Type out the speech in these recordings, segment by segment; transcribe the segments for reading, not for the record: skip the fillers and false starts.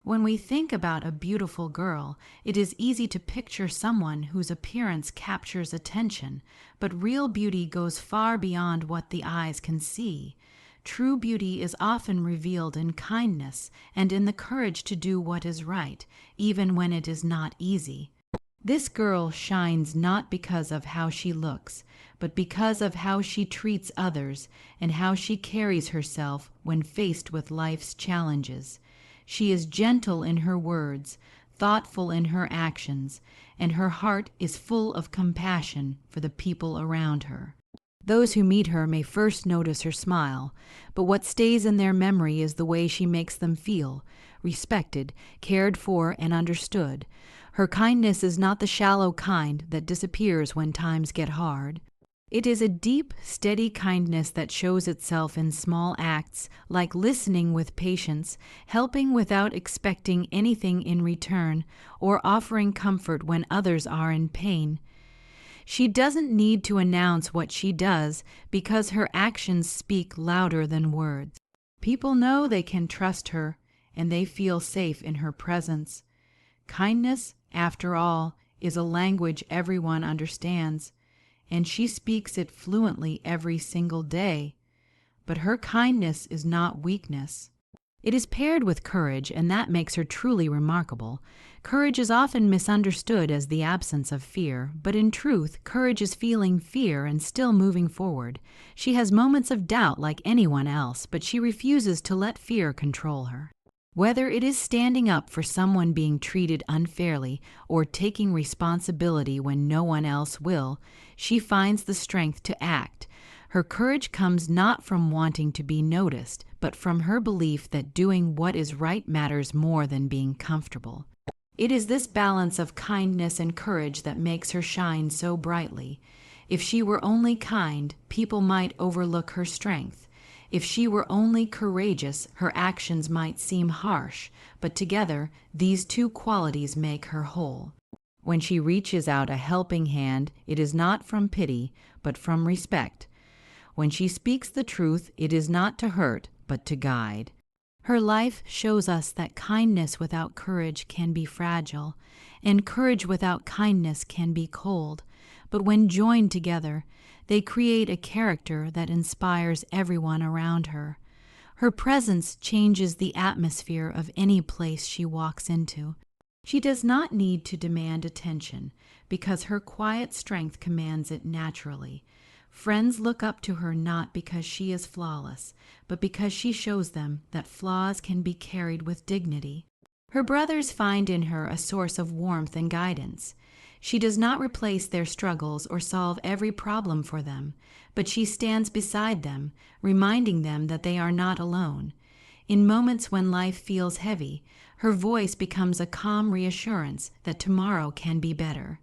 When we think about a beautiful girl, it is easy to picture someone whose appearance captures attention, but real beauty goes far beyond what the eyes can see. True beauty is often revealed in kindness and in the courage to do what is right, even when it is not easy. This girl shines not because of how she looks, but because of how she treats others and how she carries herself when faced with life's challenges. She is gentle in her words, thoughtful in her actions, and her heart is full of compassion for the people around her. Those who meet her may first notice her smile, but what stays in their memory is the way she makes them feel, respected, cared for, and understood. Her kindness is not the shallow kind that disappears when times get hard. It is a deep, steady kindness that shows itself in small acts, like listening with patience, helping without expecting anything in return, or offering comfort when others are in pain. She doesn't need to announce what she does because her actions speak louder than words. People know they can trust her, and they feel safe in her presence. Kindness, after all, is a language everyone understands, and she speaks it fluently every single day. But her kindness is not weakness. It is paired with courage, and that makes her truly remarkable. Courage is often misunderstood as the absence of fear, but in truth, courage is feeling fear and still moving forward. She has moments of doubt like anyone else, but she refuses to let fear control her. Whether it is standing up for someone being treated unfairly or taking responsibility when no one else will, she finds the strength to act. Her courage comes not from wanting to be noticed, but from her belief that doing what is right matters more than being comfortable. It is this balance of kindness and courage that makes her shine so brightly. If she were only kind, people might overlook her strength. If she were only courageous, her actions might seem harsh, but together, these two qualities make her whole. When she reaches out a helping hand, it is not from pity, but from respect. When she speaks the truth, it is not to hurt, but to guide. Her life shows us that kindness without courage can be fragile, and courage without kindness can be cold. But when joined together, they create a character that inspires everyone around her. Her presence changes the atmosphere of any place she walks into. She does not need to demand attention, because her quiet strength commands it naturally. Friends look up to her not because she is flawless, but because she shows them that flaws can be carried with dignity. Her brothers find in her a source of warmth and guidance. She does not replace their struggles or solve every problem for them, but she stands beside them, reminding them that they are not alone. In moments when life feels heavy, her voice becomes a calm reassurance that tomorrow can be better.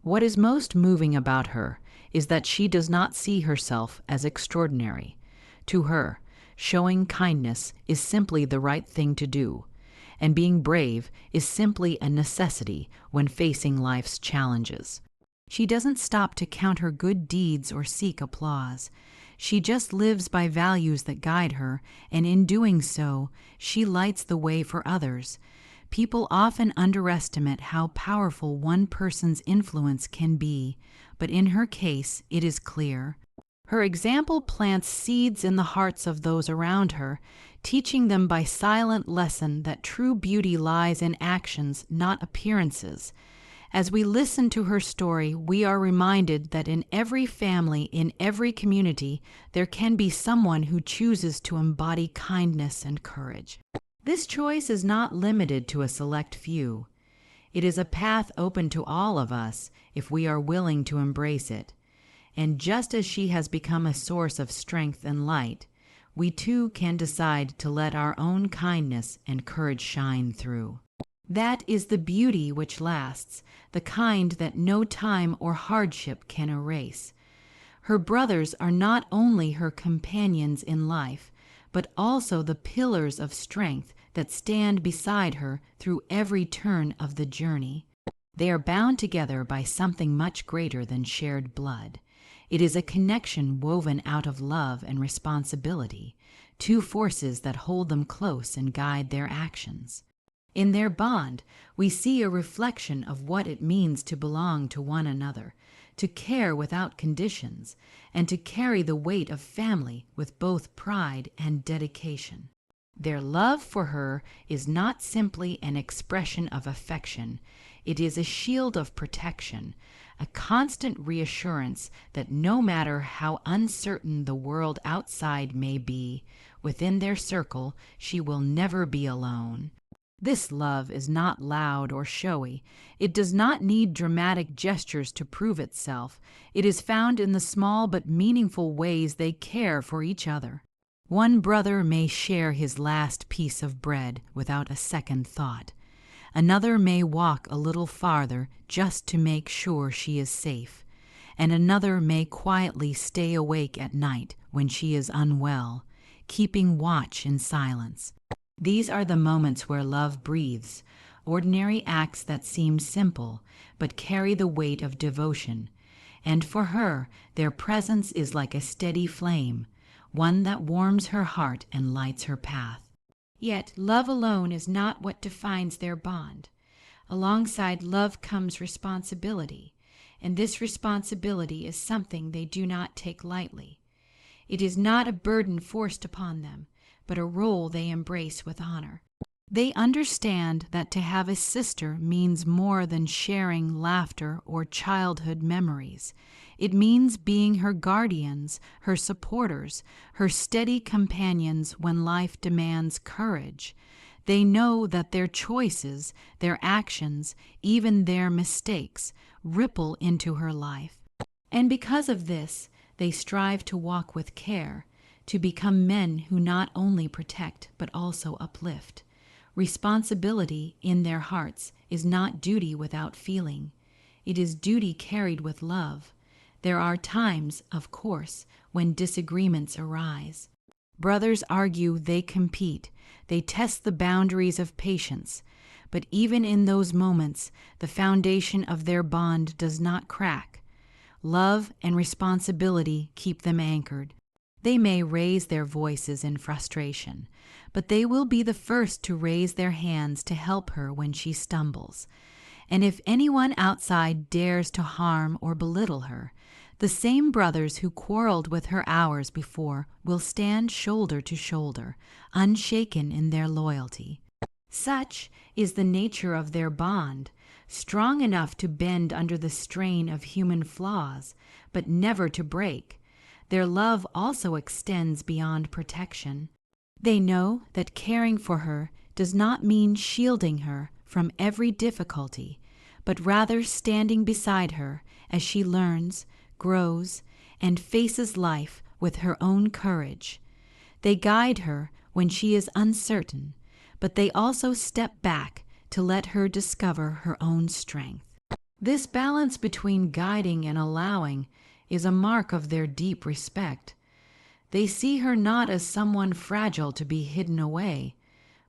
What is most moving about her is that she does not see herself as extraordinary. To her, showing kindness is simply the right thing to do, and being brave is simply a necessity when facing life's challenges. She doesn't stop to count her good deeds or seek applause. She just lives by values that guide her, and in doing so, she lights the way for others. People often underestimate how powerful one person's influence can be, but in her case, it is clear. Her example plants seeds in the hearts of those around her, teaching them by silent lesson that true beauty lies in actions, not appearances. As we listen to her story, we are reminded that in every family, in every community, there can be someone who chooses to embody kindness and courage. This choice is not limited to a select few. It is a path open to all of us if we are willing to embrace it. And just as she has become a source of strength and light, we too can decide to let our own kindness and courage shine through. That is the beauty which lasts, the kind that no time or hardship can erase. Her brothers are not only her companions in life, but also the pillars of strength that stand beside her through every turn of the journey. They are bound together by something much greater than shared blood. It is a connection woven out of love and responsibility, two forces that hold them close and guide their actions. In their bond, we see a reflection of what it means to belong to one another, to care without conditions, and to carry the weight of family with both pride and dedication. Their love for her is not simply an expression of affection, it is a shield of protection, a constant reassurance that no matter how uncertain the world outside may be, within their circle she will never be alone. This love is not loud or showy. It does not need dramatic gestures to prove itself. It is found in the small but meaningful ways they care for each other. One brother may share his last piece of bread without a second thought. Another may walk a little farther just to make sure she is safe. And another may quietly stay awake at night when she is unwell, keeping watch in silence. These are the moments where love breathes, ordinary acts that seem simple but carry the weight of devotion. And for her, their presence is like a steady flame, one that warms her heart and lights her path. Yet love alone is not what defines their bond. Alongside love comes responsibility, and this responsibility is something they do not take lightly. It is not a burden forced upon them, but a role they embrace with honor. They understand that to have a sister means more than sharing laughter or childhood memories. It means being her guardians, her supporters, her steady companions when life demands courage. They know that their choices, their actions, even their mistakes, ripple into her life. And because of this, they strive to walk with care, to become men who not only protect but also uplift. Responsibility in their hearts is not duty without feeling. It is duty carried with love. There are times, of course, when disagreements arise. Brothers argue, they compete, they test the boundaries of patience. But even in those moments, the foundation of their bond does not crack. Love and responsibility keep them anchored. They may raise their voices in frustration, but they will be the first to raise their hands to help her when she stumbles. And if anyone outside dares to harm or belittle her, the same brothers who quarreled with her hours before will stand shoulder to shoulder, unshaken in their loyalty. Such is the nature of their bond, strong enough to bend under the strain of human flaws, but never to break. Their love also extends beyond protection. They know that caring for her does not mean shielding her from every difficulty, but rather standing beside her as she learns, grows, and faces life with her own courage. They guide her when she is uncertain, but they also step back to let her discover her own strength. This balance between guiding and allowing is a mark of their deep respect. They see her not as someone fragile to be hidden away,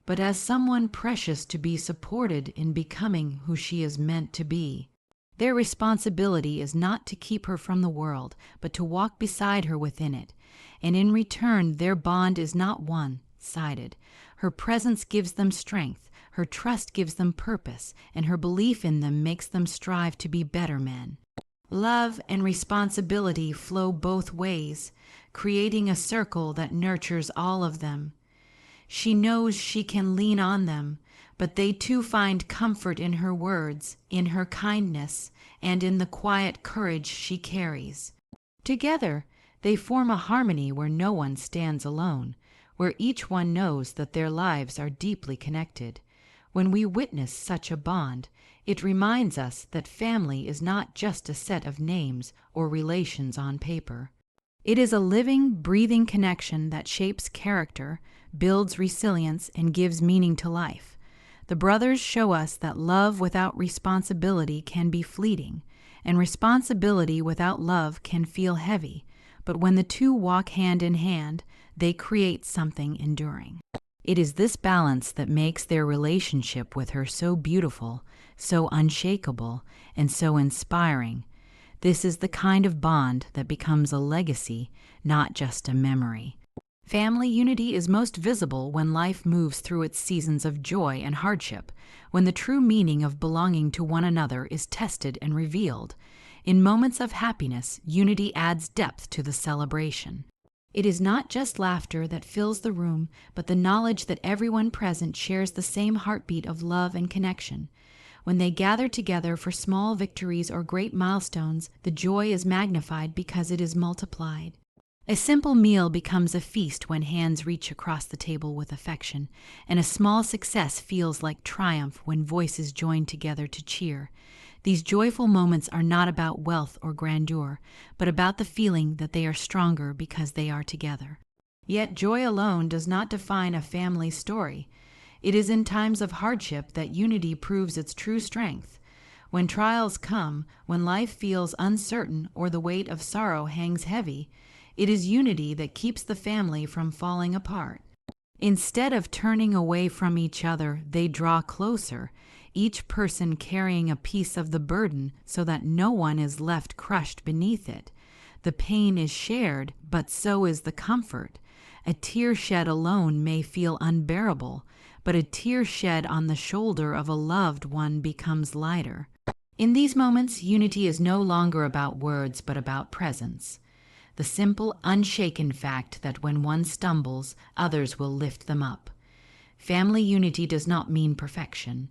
but as someone precious to be supported in becoming who she is meant to be. Their responsibility is not to keep her from the world, but to walk beside her within it, and in return their bond is not one-sided. Her presence gives them strength, her trust gives them purpose, and her belief in them makes them strive to be better men. Love and responsibility flow both ways, creating a circle that nurtures all of them. She knows she can lean on them, but they too find comfort in her words, in her kindness, and in the quiet courage she carries. Together, they form a harmony where no one stands alone, where each one knows that their lives are deeply connected. When we witness such a bond, it reminds us that family is not just a set of names or relations on paper. It is a living, breathing connection that shapes character, builds resilience, and gives meaning to life. The brothers show us that love without responsibility can be fleeting, and responsibility without love can feel heavy, but when the two walk hand in hand, they create something enduring. It is this balance that makes their relationship with her so beautiful, so unshakable, and so inspiring. This is the kind of bond that becomes a legacy, not just a memory. Family unity is most visible when life moves through its seasons of joy and hardship, when the true meaning of belonging to one another is tested and revealed. In moments of happiness, unity adds depth to the celebration. It is not just laughter that fills the room, but the knowledge that everyone present shares the same heartbeat of love and connection. When they gather together for small victories or great milestones, the joy is magnified because it is multiplied. A simple meal becomes a feast when hands reach across the table with affection, and a small success feels like triumph when voices join together to cheer. These joyful moments are not about wealth or grandeur, but about the feeling that they are stronger because they are together. Yet joy alone does not define a family's story. It is in times of hardship that unity proves its true strength. When trials come, when life feels uncertain or the weight of sorrow hangs heavy, it is unity that keeps the family from falling apart. Instead of turning away from each other, they draw closer, each person carrying a piece of the burden so that no one is left crushed beneath it. The pain is shared, but so is the comfort. A tear shed alone may feel unbearable, but a tear shed on the shoulder of a loved one becomes lighter. In these moments, unity is no longer about words, but about presence. The simple, unshaken fact that when one stumbles, others will lift them up. Family unity does not mean perfection.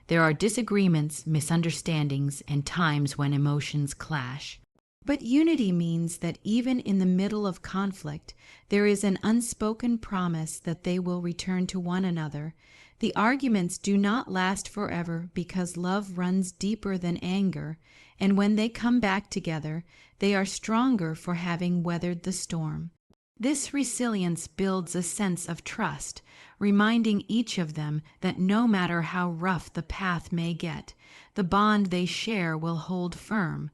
There are disagreements, misunderstandings, and times when emotions clash. But unity means that even in the middle of conflict, there is an unspoken promise that they will return to one another. The arguments do not last forever because love runs deeper than anger, and when they come back together, they are stronger for having weathered the storm. This resilience builds a sense of trust, reminding each of them that no matter how rough the path may get, the bond they share will hold firm.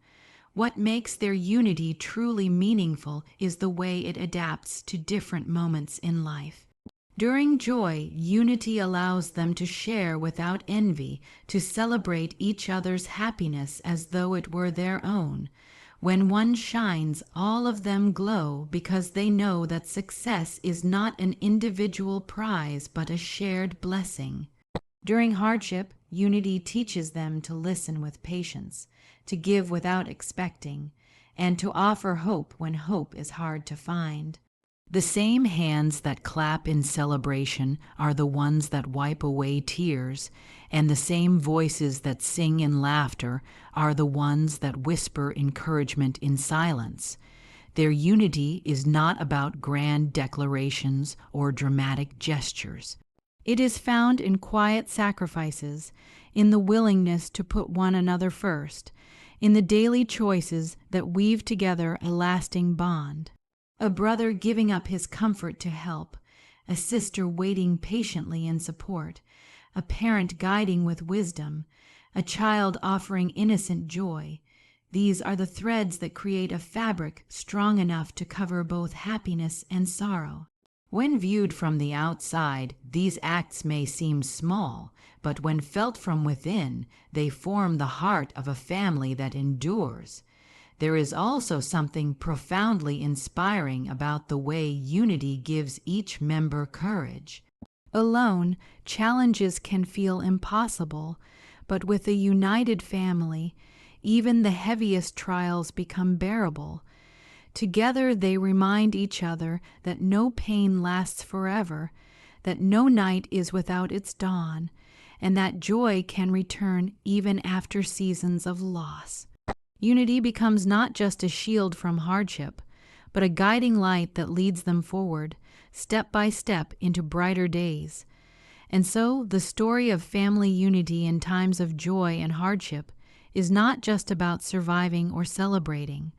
What makes their unity truly meaningful is the way it adapts to different moments in life. During joy, unity allows them to share without envy, to celebrate each other's happiness as though it were their own. When one shines, all of them glow because they know that success is not an individual prize but a shared blessing. During hardship, unity teaches them to listen with patience, to give without expecting, and to offer hope when hope is hard to find. The same hands that clap in celebration are the ones that wipe away tears, and the same voices that sing in laughter are the ones that whisper encouragement in silence. Their unity is not about grand declarations or dramatic gestures. It is found in quiet sacrifices, in the willingness to put one another first, in the daily choices that weave together a lasting bond. A brother giving up his comfort to help, a sister waiting patiently in support, a parent guiding with wisdom, a child offering innocent joy. These are the threads that create a fabric strong enough to cover both happiness and sorrow. When viewed from the outside, these acts may seem small, but when felt from within, they form the heart of a family that endures. There is also something profoundly inspiring about the way unity gives each member courage. Alone, challenges can feel impossible, but with a united family, even the heaviest trials become bearable. Together they remind each other that no pain lasts forever, that no night is without its dawn, and that joy can return even after seasons of loss. Unity becomes not just a shield from hardship, but a guiding light that leads them forward, step by step, into brighter days. And so the story of family unity in times of joy and hardship is not just about surviving or celebrating.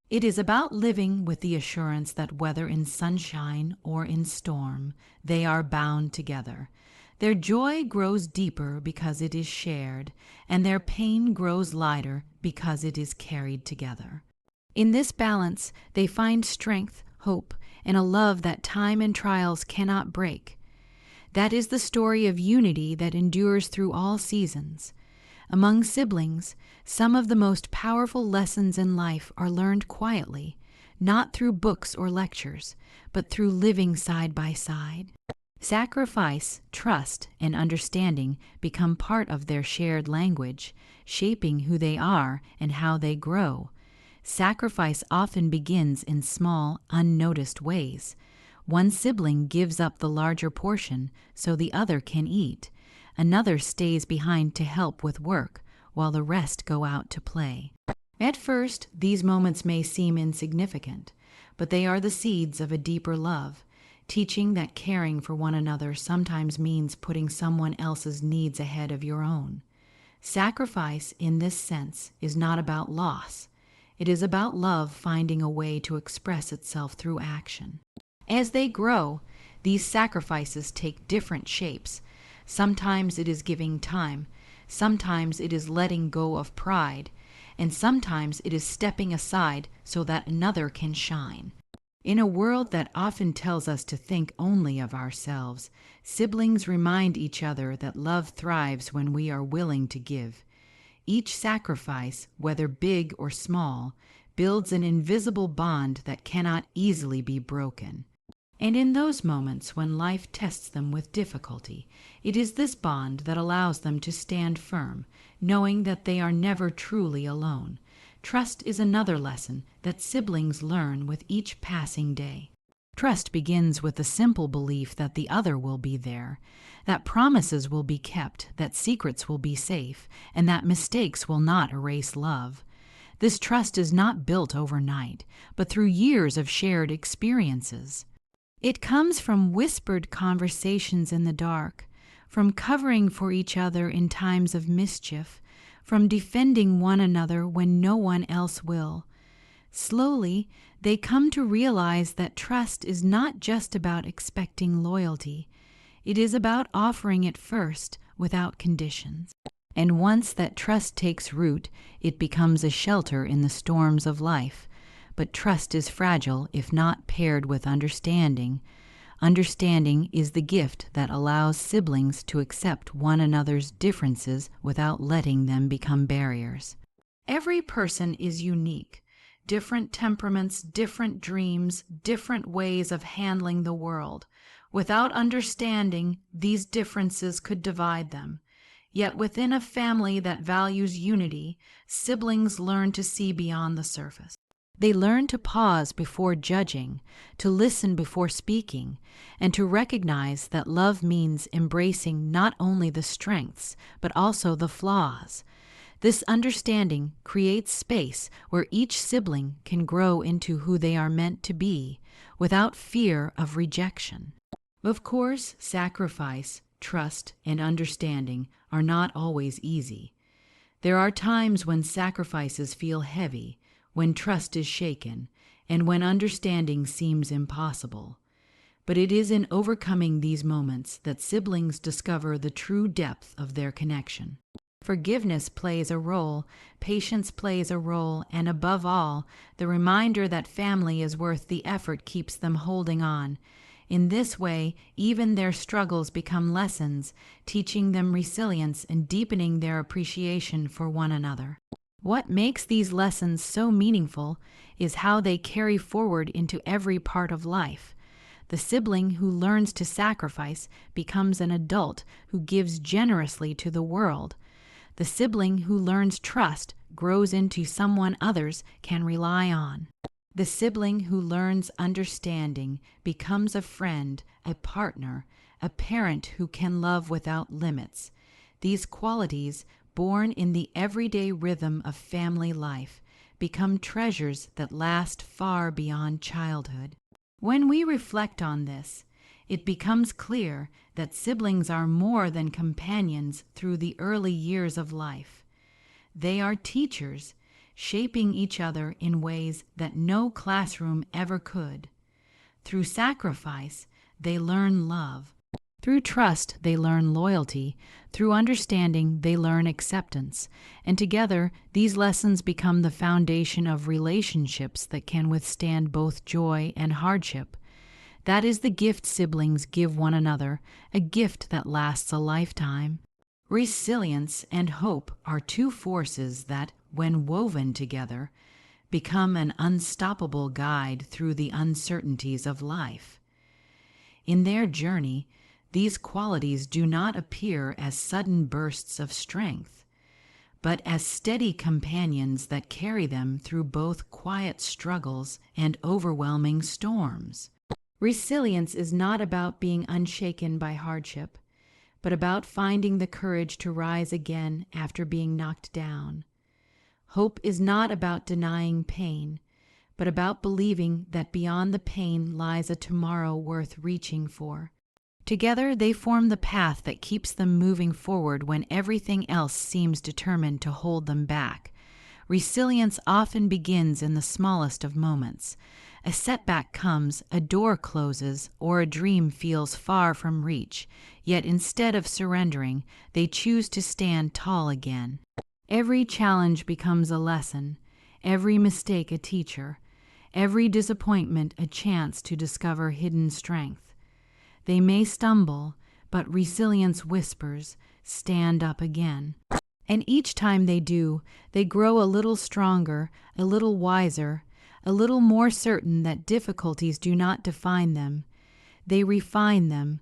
It is about living with the assurance that whether in sunshine or in storm, they are bound together. Their joy grows deeper because it is shared, and their pain grows lighter because it is carried together. In this balance, they find strength, hope, and a love that time and trials cannot break. That is the story of unity that endures through all seasons. Among siblings, some of the most powerful lessons in life are learned quietly, not through books or lectures, but through living side by side. Sacrifice, trust, and understanding become part of their shared language, shaping who they are and how they grow. Sacrifice often begins in small, unnoticed ways. One sibling gives up the larger portion so the other can eat. Another stays behind to help with work, while the rest go out to play. At first, these moments may seem insignificant, but they are the seeds of a deeper love, teaching that caring for one another sometimes means putting someone else's needs ahead of your own. Sacrifice, in this sense, is not about loss. It is about love finding a way to express itself through action. As they grow, these sacrifices take different shapes. Sometimes it is giving time, sometimes it is letting go of pride, and sometimes it is stepping aside so that another can shine. In a world that often tells us to think only of ourselves, siblings remind each other that love thrives when we are willing to give. Each sacrifice, whether big or small, builds an invisible bond that cannot easily be broken. And in those moments when life tests them with difficulty, it is this bond that allows them to stand firm, knowing that they are never truly alone. Trust is another lesson that siblings learn with each passing day. Trust begins with the simple belief that the other will be there, that promises will be kept, that secrets will be safe, and that mistakes will not erase love. This trust is not built overnight, but through years of shared experiences. It comes from whispered conversations in the dark, from covering for each other in times of mischief, from defending one another when no one else will. Slowly, they come to realize that trust is not just about expecting loyalty. It is about offering it first, without conditions. And once that trust takes root, it becomes a shelter in the storms of life. But trust is fragile if not paired with understanding. Understanding is the gift that allows siblings to accept one another's differences without letting them become barriers. Every person is unique. Different temperaments, different dreams, different ways of handling the world. Without understanding, these differences could divide them. Yet within a family that values unity, siblings learn to see beyond the surface. They learn to pause before judging, to listen before speaking, and to recognize that love means embracing not only the strengths, but also the flaws. This understanding creates space where each sibling can grow into who they are meant to be, without fear of rejection. Of course, sacrifice, trust, and understanding are not always easy. There are times when sacrifices feel heavy, when trust is shaken, and when understanding seems impossible. But it is in overcoming these moments that siblings discover the true depth of their connection. Forgiveness plays a role, patience plays a role, and above all, the reminder that family is worth the effort keeps them holding on. In this way, even their struggles become lessons, teaching them resilience and deepening their appreciation for one another. What makes these lessons so meaningful is how they carry forward into every part of life. The sibling who learns to sacrifice becomes an adult who gives generously to the world. The sibling who learns trust grows into someone others can rely on. The sibling who learns understanding becomes a friend, a partner, a parent who can love without limits. These qualities, born in the everyday rhythm of family life, become treasures that last far beyond childhood. When we reflect on this, it becomes clear that siblings are more than companions through the early years of life. They are teachers, shaping each other in ways that no classroom ever could. Through sacrifice, they learn love. Through trust, they learn loyalty. Through understanding, they learn acceptance. And together, these lessons become the foundation of relationships that can withstand both joy and hardship. That is the gift siblings give one another, a gift that lasts a lifetime. Resilience and hope are two forces that, when woven together, become an unstoppable guide through the uncertainties of life. In their journey, these qualities do not appear as sudden bursts of strength, but as steady companions that carry them through both quiet struggles and overwhelming storms. Resilience is not about being unshaken by hardship, but about finding the courage to rise again after being knocked down. Hope is not about denying pain, but about believing that beyond the pain lies a tomorrow worth reaching for. Together, they form the path that keeps them moving forward when everything else seems determined to hold them back. Resilience often begins in the smallest of moments. A setback comes, a door closes, or a dream feels far from reach, yet instead of surrendering, they choose to stand tall again. Every challenge becomes a lesson, every mistake a teacher, every disappointment a chance to discover hidden strength. They may stumble, but resilience whispers, "Stand up again." And each time they do, they grow a little stronger, a little wiser, a little more certain that difficulties do not define them. They refine them.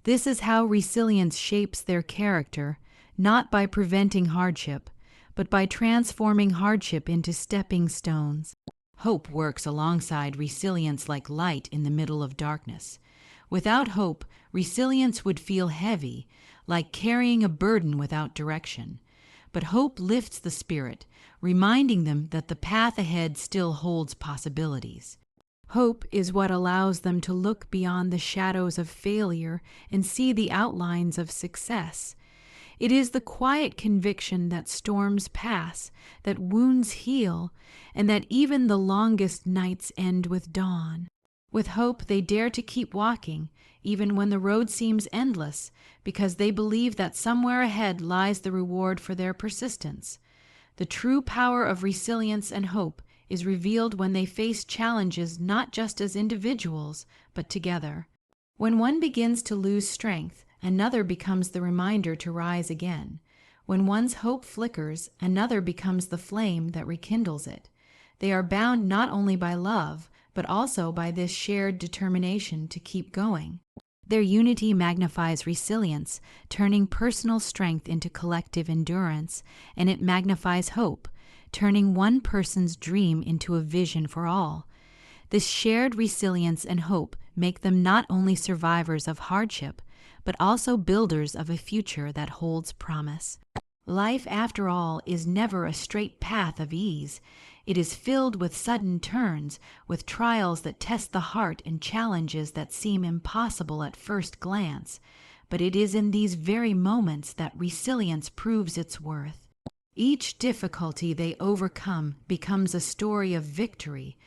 This is how resilience shapes their character, not by preventing hardship, but by transforming hardship into stepping stones. Hope works alongside resilience like light in the middle of darkness. Without hope, resilience would feel heavy, like carrying a burden without direction. But hope lifts the spirit, reminding them that the path ahead still holds possibilities. Hope is what allows them to look beyond the shadows of failure and see the outlines of success. It is the quiet conviction that storms pass, that wounds heal, and that even the longest nights end with dawn. With hope, they dare to keep walking, even when the road seems endless, because they believe that somewhere ahead lies the reward for their persistence. The true power of resilience and hope is revealed when they face challenges not just as individuals, but together. When one begins to lose strength, another becomes the reminder to rise again. When one's hope flickers, another becomes the flame that rekindles it. They are bound not only by love, but also by this shared determination to keep going. Their unity magnifies resilience, turning personal strength into collective endurance, and it magnifies hope, turning one person's dream into a vision for all. This shared resilience and hope make them not only survivors of hardship, but also builders of a future that holds promise. Life, after all, is never a straight path of ease. It is filled with sudden turns, with trials that test the heart and challenges that seem impossible at first glance. But it is in these very moments that resilience proves its worth. Each difficulty they overcome becomes a story of victory,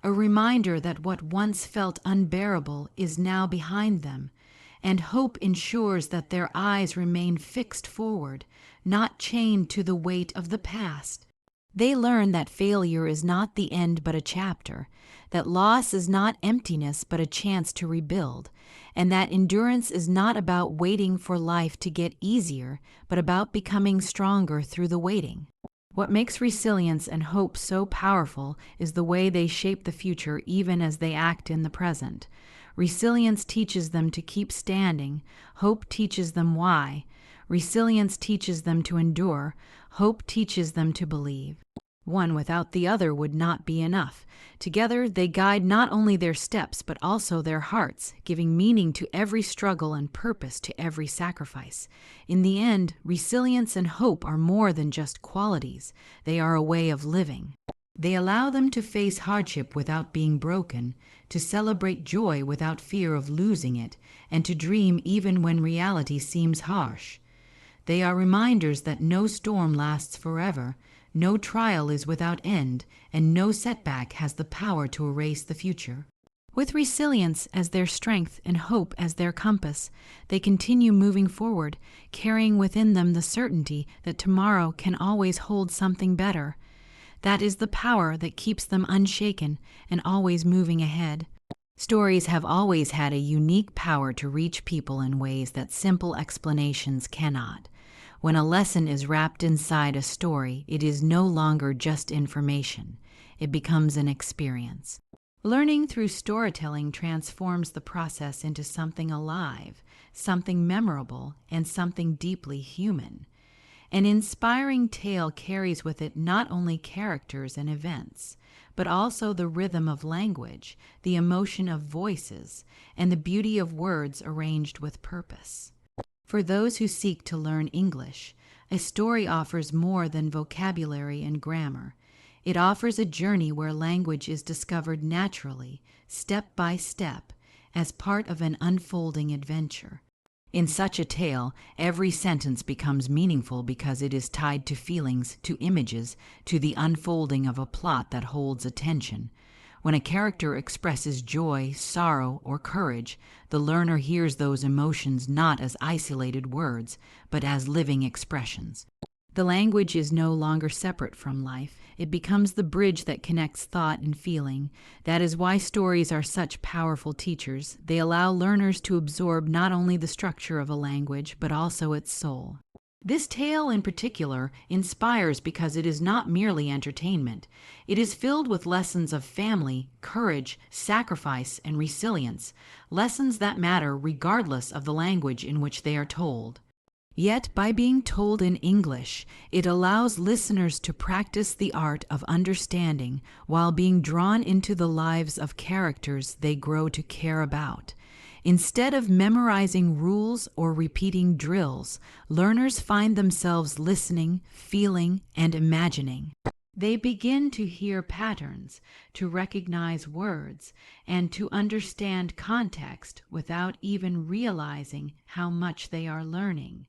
a reminder that what once felt unbearable is now behind them, and hope ensures that their eyes remain fixed forward, not chained to the weight of the past. They learn that failure is not the end but a chapter, that loss is not emptiness but a chance to rebuild, and that endurance is not about waiting for life to get easier, but about becoming stronger through the waiting. What makes resilience and hope so powerful is the way they shape the future even as they act in the present. Resilience teaches them to keep standing, hope teaches them why. Resilience teaches them to endure, hope teaches them to believe. One without the other would not be enough. Together they guide not only their steps but also their hearts, giving meaning to every struggle and purpose to every sacrifice. In the end, resilience and hope are more than just qualities. They are a way of living. They allow them to face hardship without being broken, to celebrate joy without fear of losing it, and to dream even when reality seems harsh. They are reminders that no storm lasts forever, no trial is without end, and no setback has the power to erase the future. With resilience as their strength and hope as their compass, they continue moving forward, carrying within them the certainty that tomorrow can always hold something better. That is the power that keeps them unshaken and always moving ahead. Stories have always had a unique power to reach people in ways that simple explanations cannot. When a lesson is wrapped inside a story, it is no longer just information. It becomes an experience. Learning through storytelling transforms the process into something alive, something memorable, and something deeply human. An inspiring tale carries with it not only characters and events, but also the rhythm of language, the emotion of voices, and the beauty of words arranged with purpose. For those who seek to learn English, a story offers more than vocabulary and grammar. It offers a journey where language is discovered naturally, step by step, as part of an unfolding adventure. In such a tale, every sentence becomes meaningful because it is tied to feelings, to images, to the unfolding of a plot that holds attention. When a character expresses joy, sorrow, or courage, the learner hears those emotions not as isolated words, but as living expressions. The language is no longer separate from life. It becomes the bridge that connects thought and feeling. That is why stories are such powerful teachers. They allow learners to absorb not only the structure of a language, but also its soul. This tale in particular inspires because it is not merely entertainment. It is filled with lessons of family, courage, sacrifice, and resilience, lessons that matter regardless of the language in which they are told. Yet, by being told in English, it allows listeners to practice the art of understanding while being drawn into the lives of characters they grow to care about. Instead of memorizing rules or repeating drills, learners find themselves listening, feeling, and imagining. They begin to hear patterns, to recognize words, and to understand context without even realizing how much they are learning.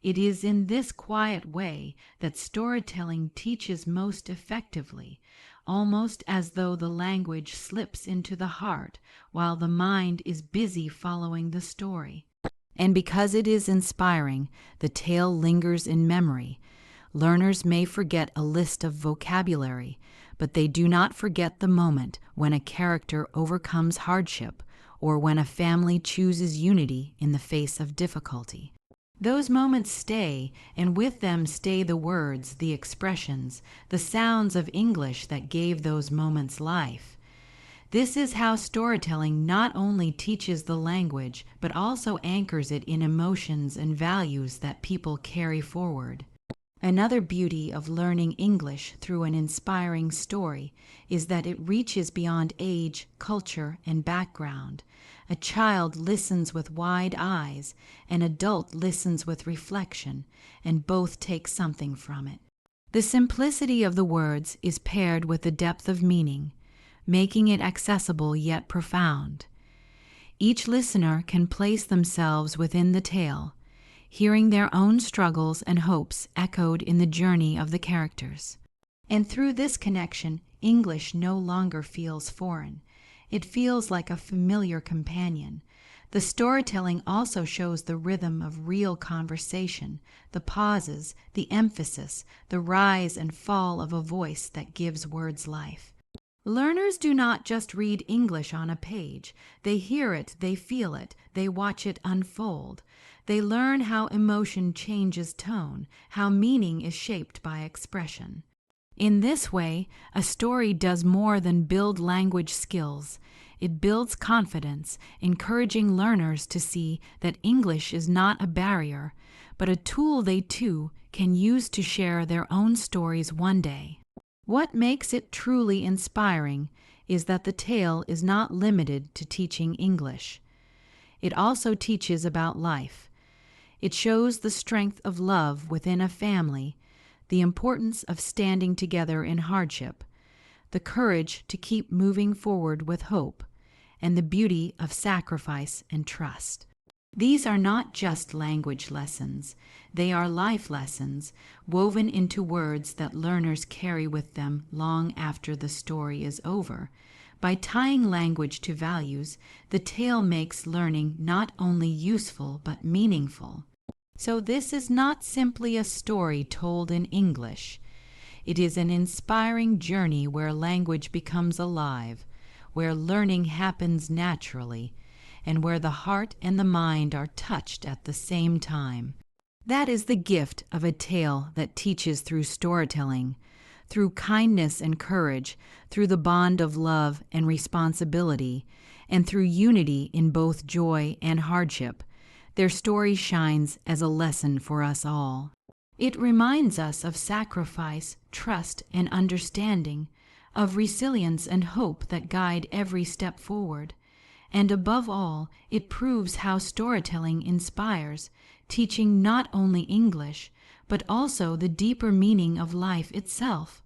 It is in this quiet way that storytelling teaches most effectively, almost as though the language slips into the heart while the mind is busy following the story. And because it is inspiring, the tale lingers in memory. Learners may forget a list of vocabulary, but they do not forget the moment when a character overcomes hardship or when a family chooses unity in the face of difficulty. Those moments stay, and with them stay the words, the expressions, the sounds of English that gave those moments life. This is how storytelling not only teaches the language, but also anchors it in emotions and values that people carry forward. Another beauty of learning English through an inspiring story is that it reaches beyond age, culture, and background. A child listens with wide eyes, an adult listens with reflection, and both take something from it. The simplicity of the words is paired with the depth of meaning, making it accessible yet profound. Each listener can place themselves within the tale, hearing their own struggles and hopes echoed in the journey of the characters. And through this connection, English no longer feels foreign. It feels like a familiar companion. The storytelling also shows the rhythm of real conversation, the pauses, the emphasis, the rise and fall of a voice that gives words life. Learners do not just read English on a page. They hear it, they feel it, they watch it unfold. They learn how emotion changes tone, how meaning is shaped by expression. In this way, a story does more than build language skills. It builds confidence, encouraging learners to see that English is not a barrier, but a tool they too can use to share their own stories one day. What makes it truly inspiring is that the tale is not limited to teaching English. It also teaches about life. It shows the strength of love within a family, the importance of standing together in hardship, the courage to keep moving forward with hope, and the beauty of sacrifice and trust. These are not just language lessons. They are life lessons woven into words that learners carry with them long after the story is over. By tying language to values, the tale makes learning not only useful but meaningful. So this is not simply a story told in English. It is an inspiring journey where language becomes alive, where learning happens naturally, and where the heart and the mind are touched at the same time. That is the gift of a tale that teaches through storytelling. through kindness and courage, through the bond of love and responsibility, and through unity in both joy and hardship. Their story shines as a lesson for us all. It reminds us of sacrifice, trust, and understanding, of resilience and hope that guide every step forward. And above all, it proves how storytelling inspires, teaching not only English, but also the deeper meaning of life itself.